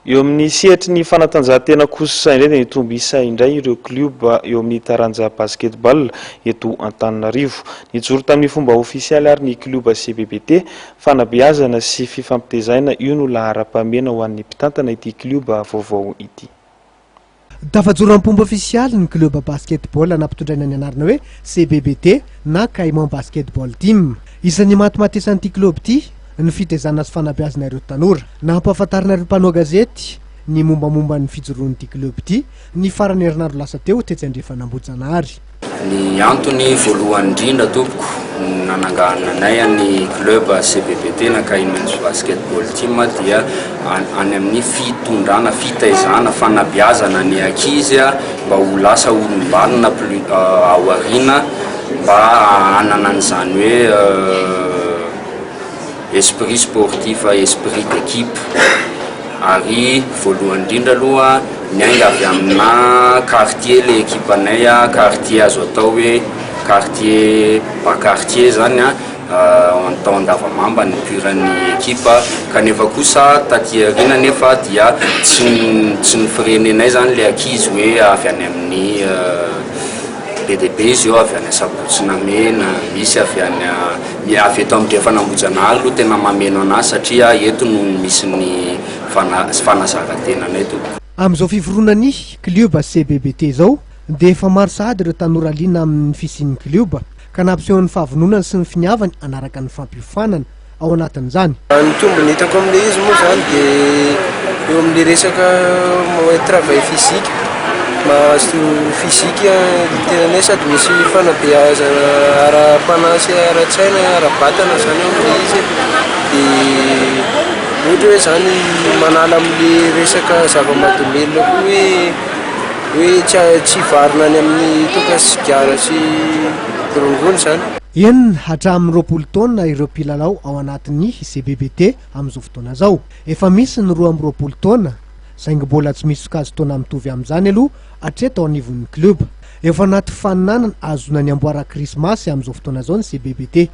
Eo amin'ny sehatry ny fanatanjahantena kosa indray dia nitombo isa indray ireo kluba eo amin'ny taranja basketball eto Antananarivo. Nijoro tamin'ny fomba ofisialy ary ny kluba CBBT fanabeazana sy fifampitezaina io no laharam-pahamena ho an'ny mpitantana ity kluba vaovao ity. Tafajoro am-pomba ofisialy ny kluba basketball nampitondraina ny anarana hoe CBBT na Caïman Basketball Team. Isan'ny matimatesan'ity kluba ity ny fitezana sy fanabeazana ireo tanora. Nampahafantarina ireo mpanao gazety ny mombamomba ny fijoroan'ity kluba ity ny farany herinandro lasa teo tetsy Andriafanambojanahary. Ny antony voalohany indrindra tompoko nanangananay ny club CBBT na Caïman Basketball Team dia any amin'ny fitondrana, fitaizana, fanabeazana ny ankizy mba ho lasa olombalona ao aoriana mba hanana an'izany hoe esprit sportif, esprit d'équipe. Ary voalohany indrindra aloha niainga avy amina quartier le équipe anay quartier azo atao hoe quartier bas quartier zany tao Andavamamba ny puran'ny équipe kanefa kosa taty aoriana nefa dia tsy nifirenenay zany le ankizy hoe avy any amin'ny BDB izy eo avy any Sabotsynamena, misy avy eto Andriafanambojanahary aloha tena mameno anazy satria eto no misy ny fanazaran-tenanay tompoko. Amin'izao fiforonany kluba CBBT zao dia efa maro sahady ireo tanora liana amin'ny fisian'ny kluba ka nampisehoan'ny fahavononana sy ny finiavany anaraka ny fampiofanana ao anatin'izany. Ny tombony hitako amin'ilay izy moa zany dia eo amin'ilay resaka travail physique. Mahazo fizika tenanay sady misy fanabeazana ara-panasy, ara-tsaina, ara-batana zany amin'ilay izy dia ohatra hoe zany manala amin'ilay resaka zava-mahadomelona koa hoe tsy varina any amin'ny tokasigara sy rongony zany. Eny hatramin'ny 20 taona ireo mpilalao ao anatin'ny CBBT amin'izao fotoana zao. Efa misy ny 20 taona saingy mbola tsy misy kazo taona mitovy amin'izany aloha hatreto ao anivon'ny kluba. Efa anaty faninanana azona ny amboara krismasy amin'izao fotoana zao ny CBBT.